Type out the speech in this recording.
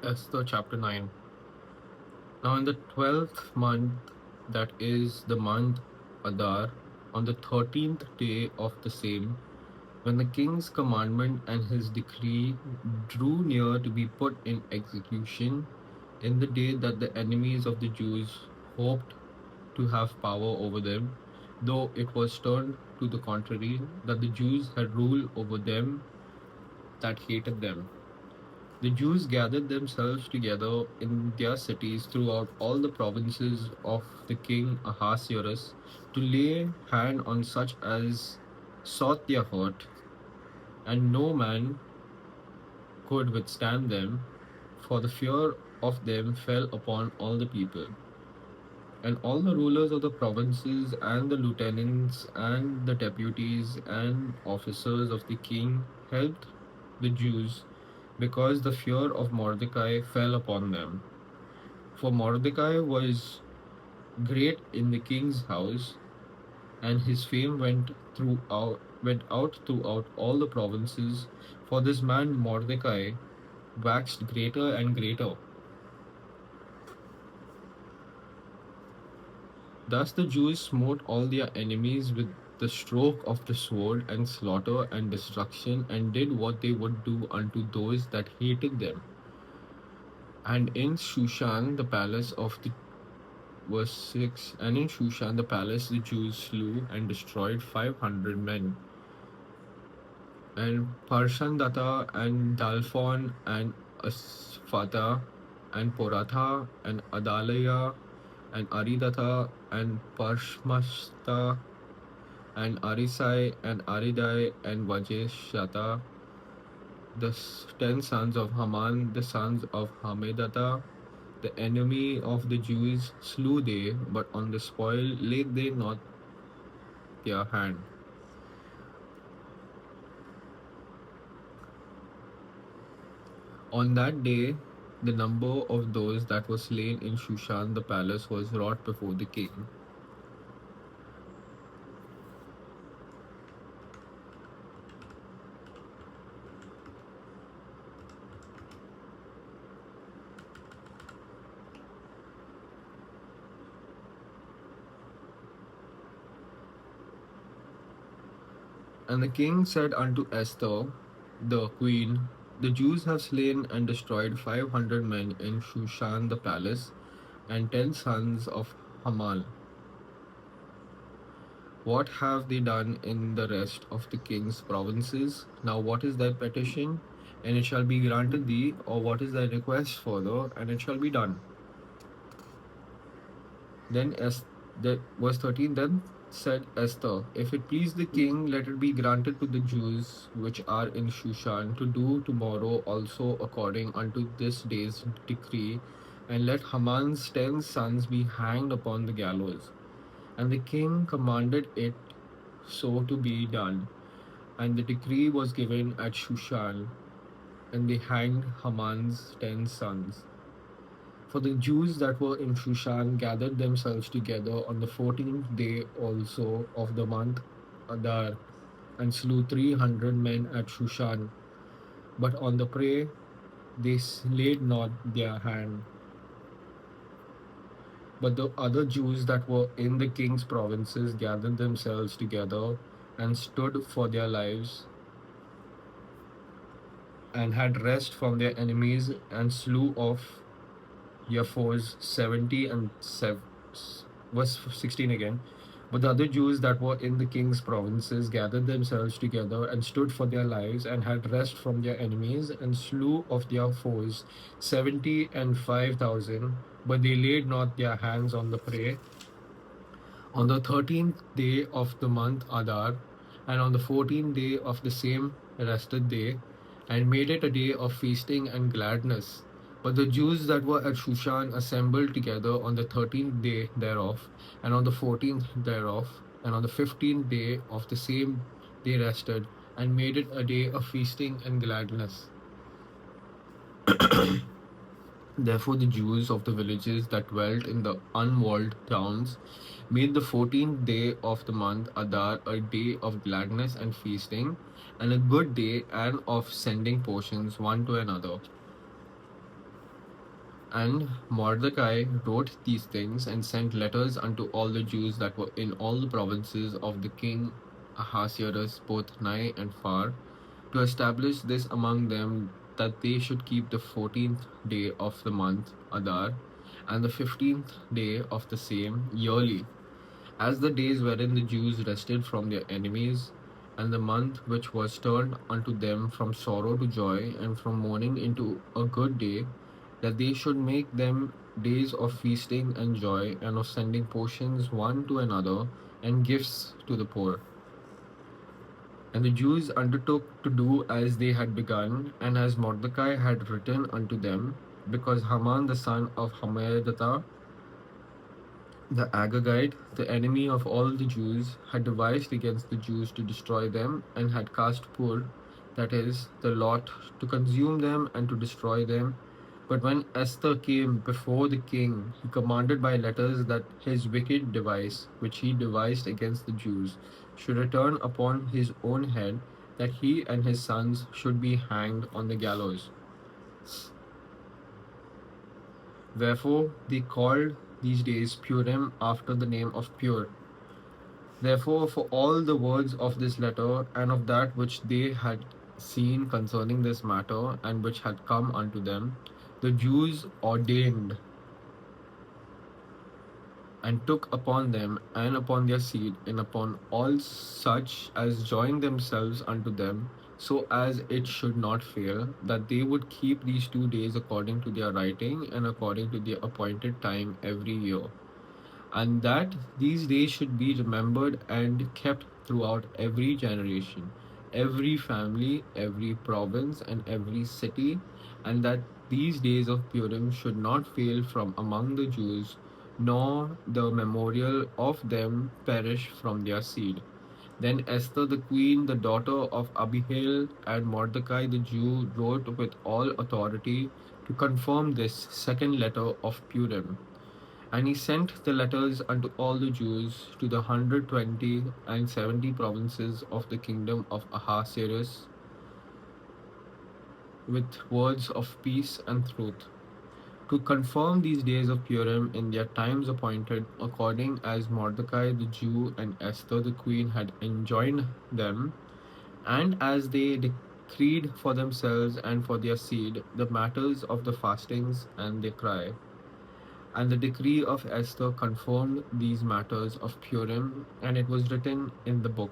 Esther chapter 9. Now in the 12th month, that is the month Adar, on the 13th day of the same, when the king's commandment and his decree drew near to be put in execution, in the day that the enemies of the Jews hoped to have power over them, though it was turned to the contrary, that the Jews had rule over them that hated them. The Jews gathered themselves together in their cities throughout all the provinces of the king Ahasuerus to lay hand on such as sought their hurt, and no man could withstand them, for the fear of them fell upon all the people. And all the rulers of the provinces, and the lieutenants, and the deputies, and officers of the king helped the Jews, because the fear of Mordecai fell upon them. For Mordecai was great in the king's house, and his fame went out throughout all the provinces. For this man Mordecai waxed greater and greater. Thus the Jews smote all their enemies with the stroke of the sword, and slaughter and destruction, and did what they would do unto those that hated them. And in Shushan the palace of the Verse 6. And in Shushan the palace the Jews slew and destroyed 500 men. And Parshandatha and Dalphon and Asphata and Poratha and Adaliah and Aridatha and Parshmashta and Arisai and Aridai and Vajeshata, the 10 sons of Haman, the sons of Hamedatha, the enemy of the Jews, slew they, but on the spoil laid they not their hand. On that day, the number of those that were slain in Shushan the palace was brought before the king. And the king said unto Esther, the queen, the Jews have slain and destroyed 500 men in Shushan the palace, and 10 sons of Haman. What have they done in the rest of the king's provinces? Now what is thy petition? And it shall be granted thee, or what is thy request further? And it shall be done. Then verse 13, then said Esther, if it please the king, let it be granted to the Jews which are in Shushan to do tomorrow also according unto this day's decree, and let Haman's 10 sons be hanged upon the gallows. And the king commanded it so to be done. And the decree was given at Shushan, and they hanged Haman's 10 sons. For the Jews that were in Shushan gathered themselves together on the 14th day also of the month Adar, and slew 300 men at Shushan. But on the prey they laid not their hand. But the other Jews that were in the king's provinces gathered themselves together and stood for their lives, and had rest from their enemies, and slew off their foes 70 and 7. Verse 16 again. But the other Jews that were in the king's provinces gathered themselves together and stood for their lives, and had rest from their enemies, and slew of their foes 70 and 5,000. But they laid not their hands on the prey. On the 13th day of the month Adar, and on the 14th day of the same rested they, and made it a day of feasting and gladness. But the Jews that were at Shushan assembled together on the 13th day thereof, and on the 14th thereof, and on the 15th day of the same they rested, and made it a day of feasting and gladness. Therefore the Jews of the villages that dwelt in the unwalled towns made the 14th day of the month Adar a day of gladness and feasting, and a good day, and of sending portions one to another. And Mordecai wrote these things and sent letters unto all the Jews that were in all the provinces of the king Ahasuerus, both nigh and far, to establish this among them, that they should keep the 14th day of the month Adar, and the 15th day of the same yearly, as the days wherein the Jews rested from their enemies, and the month which was turned unto them from sorrow to joy, and from mourning into a good day, that they should make them days of feasting and joy, and of sending portions one to another, and gifts to the poor. And the Jews undertook to do as they had begun, and as Mordecai had written unto them, because Haman the son of Hammedatha, the Agagite, the enemy of all the Jews, had devised against the Jews to destroy them, and had cast Pur, that is, the lot, to consume them and to destroy them. But when Esther came before the king, he commanded by letters that his wicked device, which he devised against the Jews, should return upon his own head, that he and his sons should be hanged on the gallows. Wherefore they called these days Purim after the name of Pur. Therefore, for all the words of this letter, and of that which they had seen concerning this matter, and which had come unto them, the Jews ordained and took upon them, and upon their seed, and upon all such as joined themselves unto them, so as it should not fail, that they would keep these 2 days according to their writing, and according to their appointed time every year, and that these days should be remembered and kept throughout every generation, every family, every province, and every city, and that these days of Purim should not fail from among the Jews, nor the memorial of them perish from their seed. Then Esther the queen, the daughter of Abihail, and Mordecai the Jew wrote with all authority to confirm this second letter of Purim. And he sent the letters unto all the Jews to the 120 and 70 provinces of the kingdom of Ahasuerus, with words of peace and truth, to confirm these days of Purim in their times appointed, according as Mordecai the Jew and Esther the queen had enjoined them, and as they decreed for themselves and for their seed the matters of the fastings and their cry. And the decree of Esther confirmed these matters of Purim, and it was written in the book.